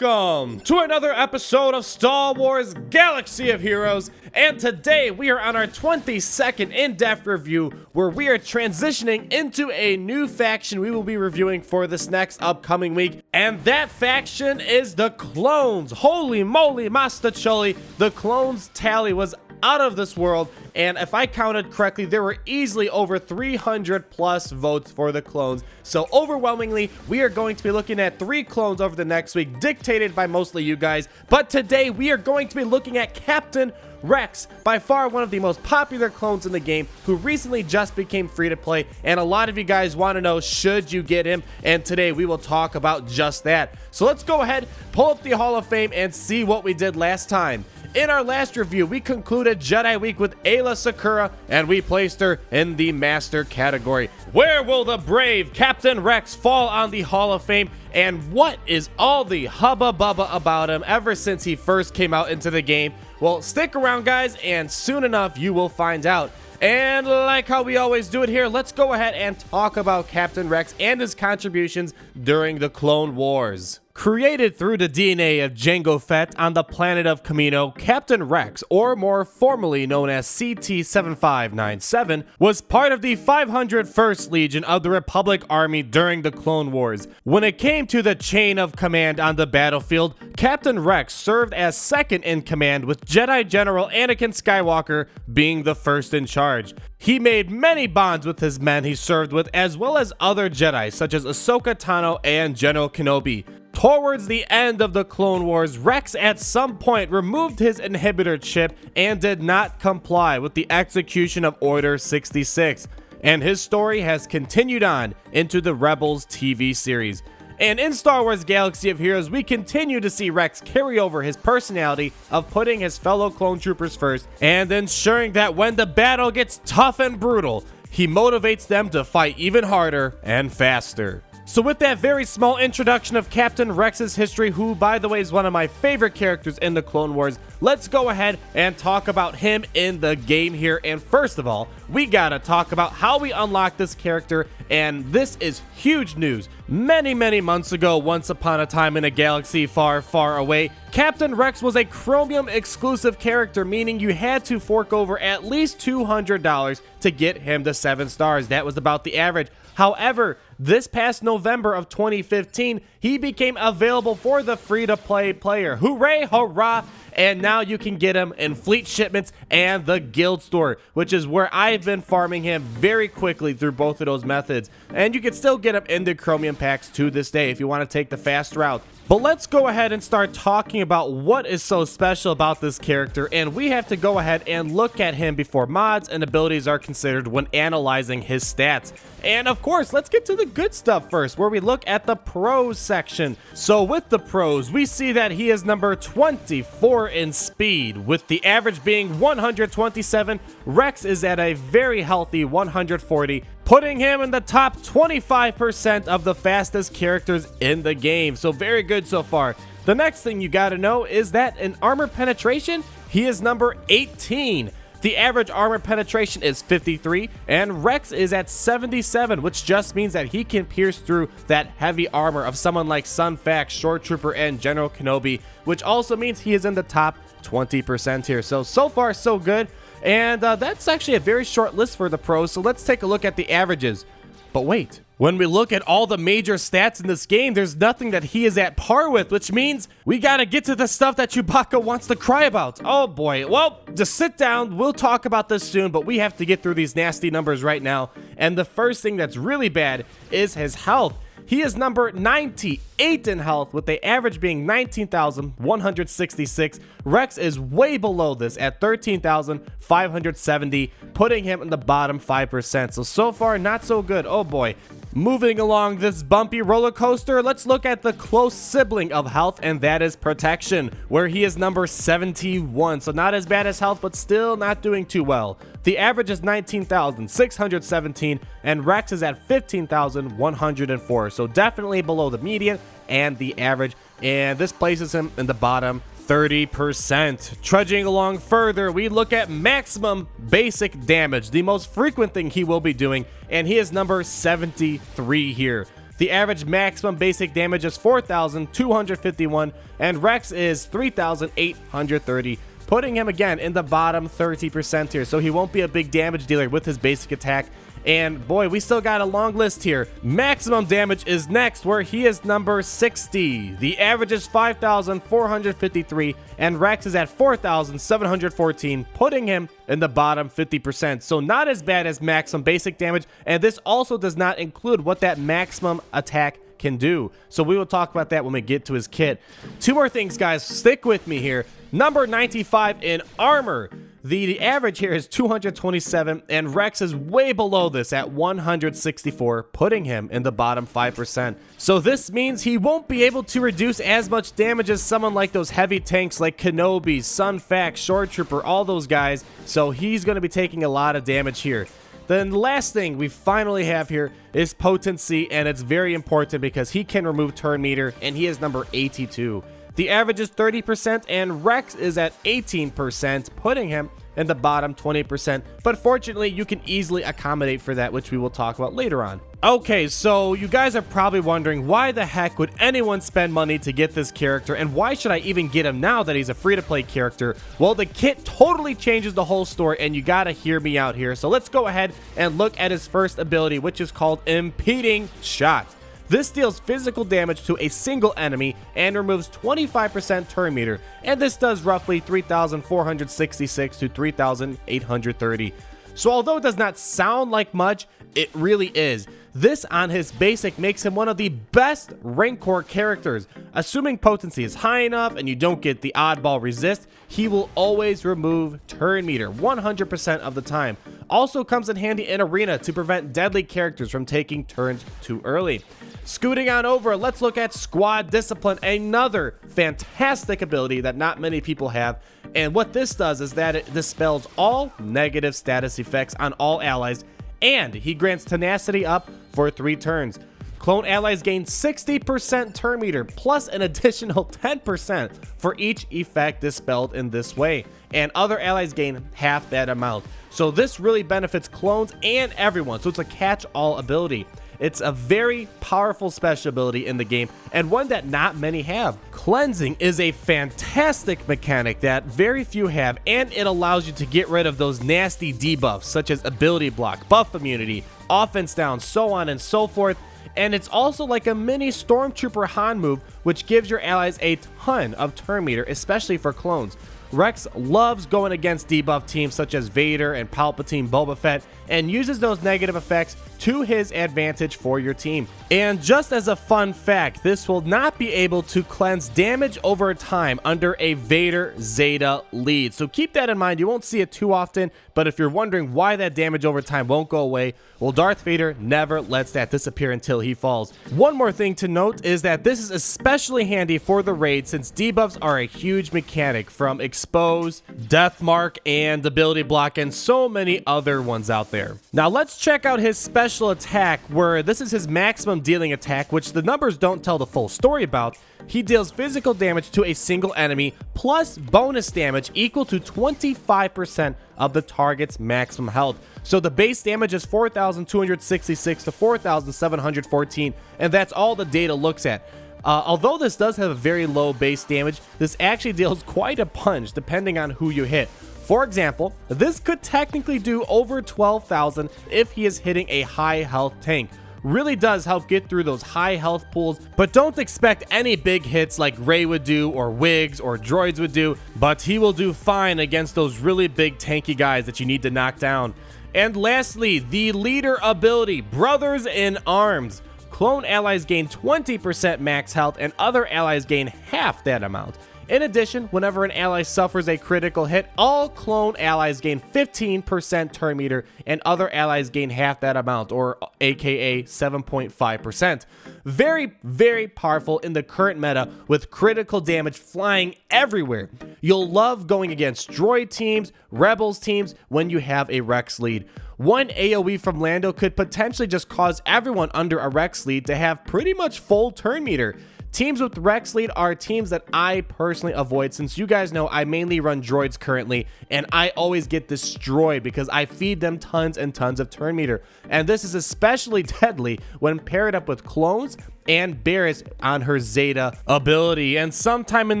Welcome to another episode of Star Wars Galaxy of Heroes, and today we are on our 22nd in-depth review where we are transitioning into a new faction we will be reviewing for this next upcoming week, and that faction is the Clones. Holy moly, Master Choli, the Clones tally was out of this world, and if I counted correctly, there were easily over 300 plus votes for the Clones. So overwhelmingly, we are going to be looking at 3 clones over the next week, dictated by mostly you guys. But today, we are going to be looking at Captain Rex, by far one of the most popular clones in the game, who recently just became free to play, and a lot of you guys want to know, should you get him? And today we will talk about just that. So let's go ahead, pull up the Hall of Fame, and see what we did last time. In our last review, we concluded Jedi Week with Ayla Secura, and we placed her in the Master category. Where will the brave Captain Rex fall on the Hall of Fame, and what is all the hubba bubba about him ever since he first came out into the game? Well, stick around, guys, and soon enough you will find out. And like how we always do it here, let's go ahead and talk about Captain Rex and his contributions during the Clone Wars. Created through the DNA of Jango Fett on the planet of Kamino, Captain Rex, or more formally known as CT-7597, was part of the 501st Legion of the Republic Army during the Clone Wars. When it came to the chain of command on the battlefield, Captain Rex served as second in command, with Jedi General Anakin Skywalker being the first in charge. He made many bonds with his men he served with, as well as other Jedi such as Ahsoka Tano and General Kenobi. Towards the end of the Clone Wars, Rex at some point removed his inhibitor chip and did not comply with the execution of Order 66, and his story has continued on into the Rebels TV series. And in Star Wars Galaxy of Heroes, we continue to see Rex carry over his personality of putting his fellow clone troopers first and ensuring that when the battle gets tough and brutal, he motivates them to fight even harder and faster. So with that very small introduction of Captain Rex's history, who by the way is one of my favorite characters in the Clone Wars, let's go ahead and talk about him in the game here. And first of all, we gotta talk about how we unlock this character, and this is huge news. Many months ago, once upon a time in a galaxy far, far away, Captain Rex was a Chromium exclusive character, meaning you had to fork over at least $200 to get him to 7 stars. That was about the average. However, this past November of 2015, he became available for the free-to-play player. Hooray, hurrah! And now you can get him in fleet shipments and the guild store, which is where I've been farming him very quickly through both of those methods. And you can still get him in the Chromium packs to this day if you want to take the fast route. But let's go ahead and start talking about what is so special about this character, and we have to go ahead and look at him before mods and abilities are considered when analyzing his stats. And of course, let's get to the good stuff first, where we look at the pros section. So with the pros, we see that he is number 24 in speed, with the average being 127. Rex is at a very healthy 140, putting him in the top 25% of the fastest characters in the game. So very good so far. The next thing you gotta know is that in armor penetration, he is number 18. The average armor penetration is 53, and Rex is at 77, which just means that he can pierce through that heavy armor of someone like Sun Fax, Short Trooper, and General Kenobi, which also means he is in the top 20% here. So far, so good. And that's actually a very short list for the pros, so let's take a look at the averages. But wait, when we look at all the major stats in this game, there's nothing that he is at par with, which means we gotta get to the stuff that Chewbacca wants to cry about. Oh boy, well, just sit down, we'll talk about this soon, but we have to get through these nasty numbers right now. And the first thing that's really bad is his health. He is number 98 in health, with the average being 19,166. Rex is way below this at 13,570, putting him in the bottom 5%. So far, not so good. Oh boy. Moving along this bumpy roller coaster, let's look at the close sibling of health, and that is protection, where he is number 71. So not as bad as health, but still not doing too well. The average is 19,617, and Rex is at 15,104. So definitely below the median and the average, and this places him in the bottom 30%. Trudging along further, we look at maximum basic damage, the most frequent thing he will be doing, and he is number 73 here. The average maximum basic damage is 4,251, and Rex is 3,830, putting him again in the bottom 30% here. So he won't be a big damage dealer with his basic attack. And boy, we still got a long list here. Maximum damage is next, where he is number 60. The average is 5,453, and Rex is at 4,714, putting him in the bottom 50%. So not as bad as maximum basic damage, and this also does not include what that maximum attack can do. So we will talk about that when we get to his kit. Two more things, guys. Stick with me here. Number 95 in armor. The average here is 227, and Rex is way below this at 164, putting him in the bottom 5%. So this means he won't be able to reduce as much damage as someone like those heavy tanks like Kenobi, Sun Fac, Shore Trooper, all those guys. So he's going to be taking a lot of damage here. Then the last thing we finally have here is Potency, and it's very important because he can remove turn meter, and he is number 82. The average is 30%, and Rex is at 18%, putting him in the bottom 20%. But fortunately, you can easily accommodate for that, which we will talk about later on. Okay, so you guys are probably wondering, why the heck would anyone spend money to get this character, and why should I even get him now that he's a free-to-play character? Well, the kit totally changes the whole story, and you gotta hear me out here. So let's go ahead and look at his first ability, which is called Impeding Shot. This deals physical damage to a single enemy and removes 25% turn meter, and this does roughly 3,466 to 3,830. So although it does not sound like much, it really is. This on his basic makes him one of the best Rancor characters. Assuming potency is high enough and you don't get the oddball resist, he will always remove turn meter 100% of the time. Also comes in handy in arena to prevent deadly characters from taking turns too early. Scooting on over, let's look at Squad Discipline, another fantastic ability that not many people have. And what this does is that it dispels all negative status effects on all allies, and he grants tenacity up for 3 turns. Clone allies gain 60% turn meter plus an additional 10% for each effect dispelled in this way, and other allies gain half that amount. So this really benefits clones and everyone, so it's a catch-all ability. It's a very powerful special ability in the game, and one that not many have. Cleansing is a fantastic mechanic that very few have, and it allows you to get rid of those nasty debuffs such as ability block, buff immunity, offense down, so on and so forth. And it's also like a mini Stormtrooper Han move, which gives your allies a ton of turn meter, especially for clones. Rex loves going against debuff teams such as Vader and Palpatine, Boba Fett, and uses those negative effects to his advantage for your team. And just as a fun fact, this will not be able to cleanse damage over time under a Vader Zeta lead. So keep that in mind. You won't see it too often, but if you're wondering why that damage over time won't go away, well, Darth Vader never lets that disappear until he falls. One more thing to note is that this is especially handy for the raid, since debuffs are a huge mechanic, from Expose, Death Mark, and Ability Block, and so many other ones out there. Now let's check out his special attack, where this is his maximum dealing attack, which the numbers don't tell the full story about. He deals physical damage to a single enemy plus bonus damage equal to 25% of the target's maximum health. So the base damage is 4,266 to 4,714, and that's all the data looks at. Although this does have a very low base damage, this actually deals quite a punch depending on who you hit. For example, this could technically do over 12,000 if he is hitting a high health tank. Really does help get through those high health pools, but don't expect any big hits like Rey would do, or Wigs, or droids would do, but he will do fine against those really big tanky guys that you need to knock down. And lastly, the leader ability, Brothers in Arms. Clone allies gain 20% max health, and other allies gain half that amount. In addition, whenever an ally suffers a critical hit, all clone allies gain 15% turn meter, and other allies gain half that amount, or aka 7.5%. Very, very powerful in the current meta, with critical damage flying everywhere. You'll love going against droid teams, rebels teams, when you have a Rex lead. One AoE from Lando could potentially just cause everyone under a Rex lead to have pretty much full turn meter. Teams with Rex lead are teams that I personally avoid, since you guys know I mainly run droids currently, and I always get destroyed because I feed them tons and tons of turn meter. And this is especially deadly when paired up with clones and Barris on her Zeta ability. And sometime in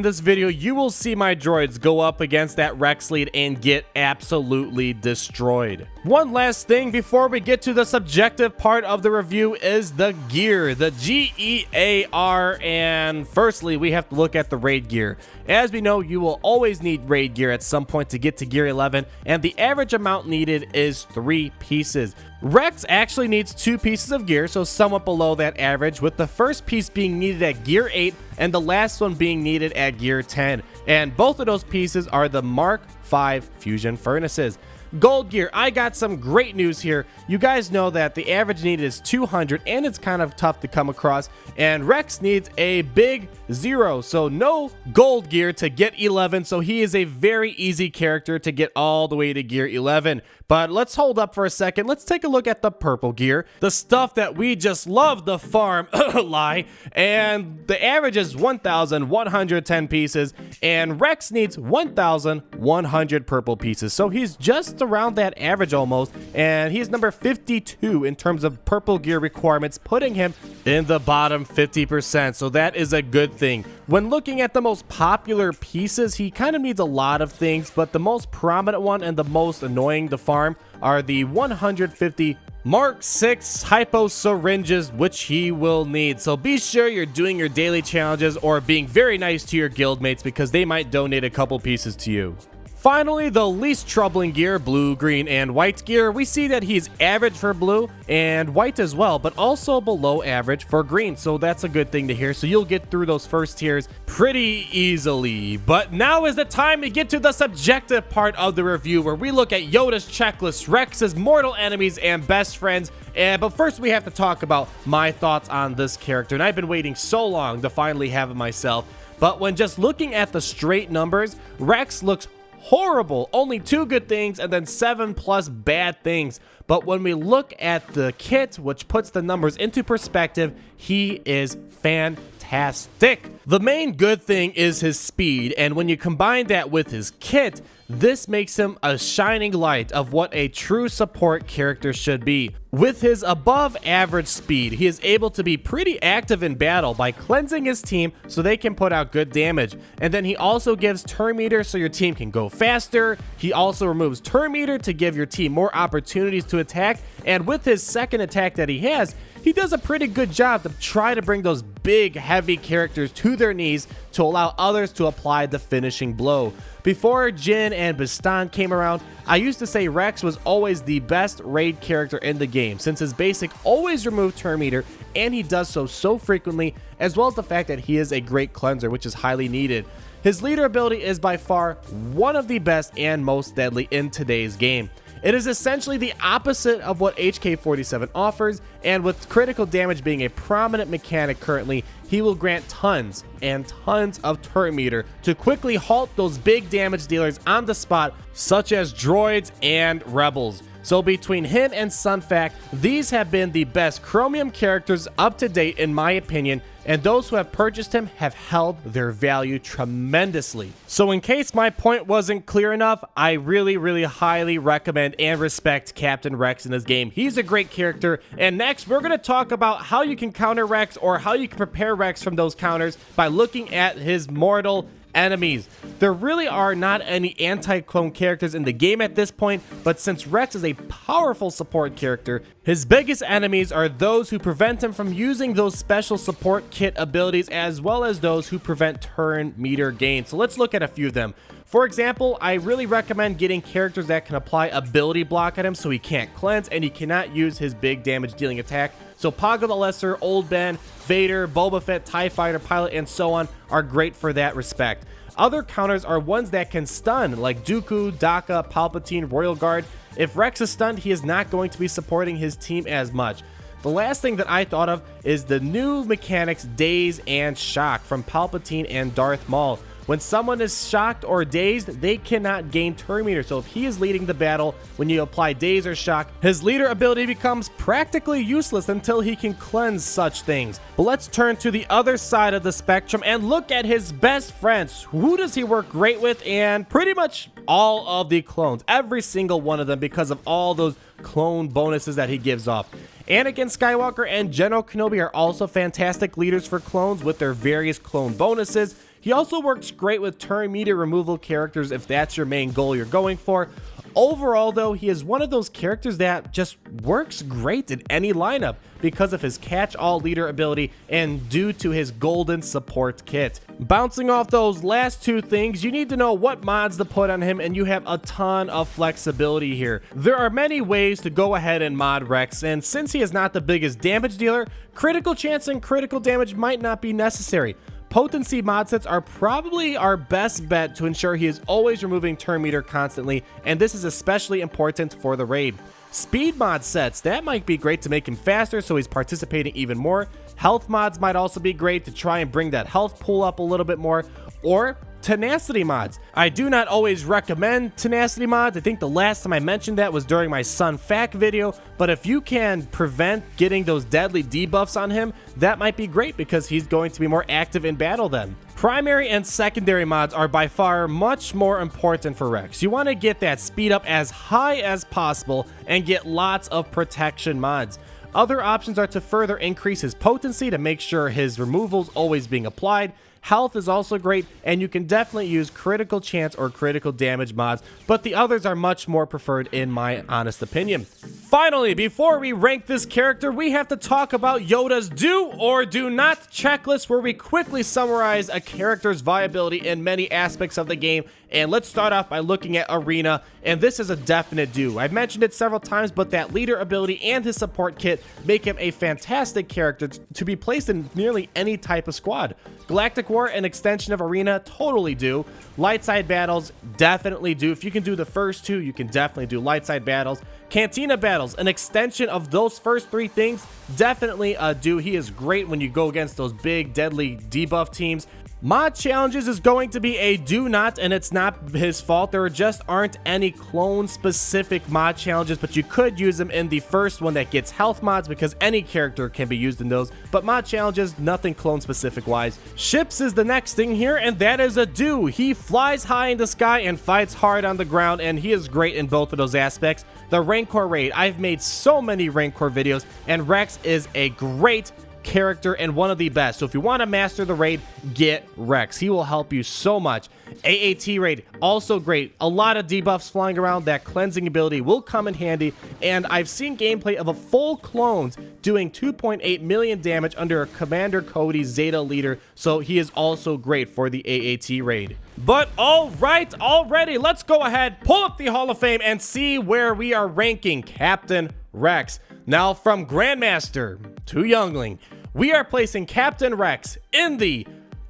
this video, you will see my droids go up against that Rex lead and get absolutely destroyed. One last thing before we get to the subjective part of the review is the gear, the GEAR. And firstly, we have to look at the raid gear. As we know, you will always need raid gear at some point to get to gear 11, and the average amount needed is 3 pieces. Rex actually needs 2 pieces of gear, so somewhat below that average, with the first piece being needed at gear 8 and the last one being needed at gear 10. And both of those pieces are the Mark V fusion furnaces. Gold gear, I got some great news here. You guys know that the average needed is 200 and it's kind of tough to come across, and Rex needs a big 0, so no gold gear to get 11, so he is a very easy character to get all the way to gear 11. But let's hold up for a second. Let's take a look at the purple gear, the stuff that we just love to farm, lie, and the average is 1,110 pieces, and Rex needs 1,100 purple pieces, so he's just around that average almost, and he's number 52 in terms of purple gear requirements, putting him in the bottom 50%, so that is a good thing. When looking at the most popular pieces, he kind of needs a lot of things, but the most prominent one and the most annoying to farm are the 150 Mark 6 hypo syringes, which he will need. So be sure you're doing your daily challenges or being very nice to your guildmates, because they might donate a couple pieces to you. Finally, the least troubling gear, blue, green, and white gear. We see that he's average for blue and white as well, but also below average for green, so that's a good thing to hear. So you'll get through those first tiers pretty easily. But now is the time to get to the subjective part of the review, where we look at Yoda's checklist, Rex's mortal enemies, and best friends. But first we have to talk about my thoughts on this character, and I've been waiting so long to finally have it myself. But when just looking at the straight numbers, Rex looks horrible. Only 2 good things and then 7+ bad things. But when we look at the kit, which puts the numbers into perspective, he is fantastic. The main good thing is his speed, and when you combine that with his kit, this makes him a shining light of what a true support character should be. With his above average speed, he is able to be pretty active in battle by cleansing his team so they can put out good damage. And then he also gives turn meter so your team can go faster. He also removes turn meter to give your team more opportunities to attack. And with his second attack that he has, he does a pretty good job to try to bring those big, heavy characters to their knees to allow others to apply the finishing blow. Before Jin and Bastan came around, I used to say Rex was always the best raid character in the game, since his basic always removed turn meter, and he does so frequently, as well as the fact that he is a great cleanser, which is highly needed. His leader ability is by far one of the best and most deadly in today's game. It is essentially the opposite of what HK-47 offers, and with critical damage being a prominent mechanic currently, he will grant tons and tons of turn meter to quickly halt those big damage dealers on the spot, such as droids and rebels. So between him and Sunfac, these have been the best Chromium characters up to date in my opinion, and those who have purchased him have held their value tremendously. So in case my point wasn't clear enough, I really highly recommend and respect Captain Rex in this game. He's a great character, and next we're going to talk about how you can counter Rex, or how you can prepare Rex from those counters by looking at his mortal enemies. There really are not any anti-clone characters in the game at this point, but since Rex is a powerful support character, his biggest enemies are those who prevent him from using those special support kit abilities, as well as those who prevent turn meter gain. So let's look at a few of them. For example, I really recommend getting characters that can apply ability block at him so he can't cleanse and he cannot use his big damage dealing attack. So Paga the Lesser, Old Ben, Vader, Boba Fett, TIE Fighter Pilot, and so on are great for that respect. Other counters are ones that can stun, like Dooku, Daka, Palpatine, Royal Guard. If Rex is stunned, he is not going to be supporting his team as much. The last thing that I thought of is the new mechanics Daze and Shock from Palpatine and Darth Maul. When someone is shocked or dazed, they cannot gain turn meter. So if he is leading the battle, when you apply daze or shock, his leader ability becomes practically useless until he can cleanse such things. But let's turn to the other side of the spectrum and look at his best friends. Who does he work great with? And pretty much all of the clones, every single one of them, because of all those clone bonuses that he gives off. Anakin Skywalker and General Kenobi are also fantastic leaders for clones with their various clone bonuses. He also works great with turn meter removal characters if that's your main goal you're going for. Overall, though, he is one of those characters that just works great in any lineup because of his catch-all leader ability and due to his golden support kit. Bouncing off those last two things, you need to know what mods to put on him, and you have a ton of flexibility here. There are many ways to go ahead and mod Rex, and since he is not the biggest damage dealer, critical chance and critical damage might not be necessary. Potency mod sets are probably our best bet to ensure he is always removing turn meter constantly, and this is especially important for the raid. Speed mod sets, that might be great to make him faster so he's participating even more. Health mods might also be great to try and bring that health pool up a little bit more, or tenacity mods. I do not always recommend tenacity mods. I think the last time I mentioned that was during my Sun Fact video, but if you can prevent getting those deadly debuffs on him, that might be great because he's going to be more active in battle then. Primary and secondary mods are by far much more important for Rex. You want to get that speed up as high as possible and get lots of protection mods. Other options are to further increase his potency to make sure his removal's always being applied. Health is also great, and you can definitely use critical chance or critical damage mods, but the others are much more preferred in my honest opinion. Finally, before we rank this character, we have to talk about Yoda's do or do not checklist, where we quickly summarize a character's viability in many aspects of the game. And let's start off by looking at Arena, and this is a definite do. I've mentioned it several times, but that leader ability and his support kit make him a fantastic character to be placed in nearly any type of squad. Galactic War, an extension of Arena, totally do. Light side battles, definitely do. If you can do the first two, you can definitely do light side battles. Cantina battles, an extension of those first three things, definitely do. He is great when you go against those big, deadly debuff teams. Mod challenges is going to be a do not, and it's not his fault. There just aren't any clone specific mod challenges, but you could use them in the first one that gets health mods because any character can be used in those, but mod challenges, nothing clone specific wise. Ships is the next thing here, and that is a do. He flies high in the sky and fights hard on the ground, and he is great in both of those aspects. The Rancor raid, I've made so many Rancor videos, and Rex is a great character and one of the best. So if you want to master the raid, get Rex. He will help you so much. AAT raid, also great. A lot of debuffs flying around. That cleansing ability will come in handy, and I've seen gameplay of a full clones doing 2.8 million damage under Commander Cody's Zeta leader, so he is also great for the AAT raid. But all right, already, let's go ahead, pull up the Hall of Fame, and see where we are ranking Captain Rex. Now, from Grandmaster to Youngling, we are placing Captain Rex in the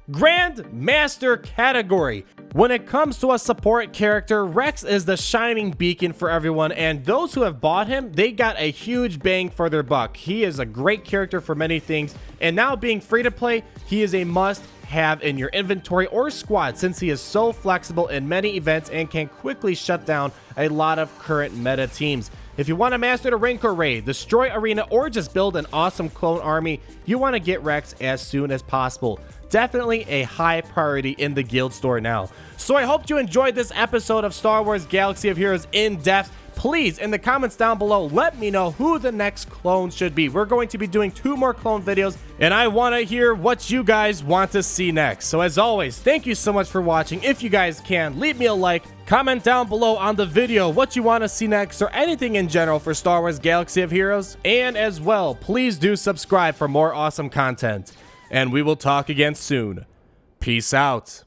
Grandmaster category. When it comes to a support character, Rex is the shining beacon for everyone, and those who have bought him, they got a huge bang for their buck. He is a great character for many things, and now being free to play, he is a must have in your inventory or squad since he is so flexible in many events and can quickly shut down a lot of current meta teams. If you want to master the Rancor raid, destroy Arena, or just build an awesome clone army, you want to get Rex as soon as possible. Definitely a high priority in the guild store now. So I hope you enjoyed this episode of Star Wars Galaxy of Heroes in depth. Please, in the comments down below, let me know who the next clone should be. We're going to be doing 2 more clone videos, and I want to hear what you guys want to see next. So as always, thank you so much for watching. If you guys can, leave me a like, comment down below on the video what you want to see next, or anything in general for Star Wars Galaxy of Heroes. And as well, please do subscribe for more awesome content. And we will talk again soon. Peace out.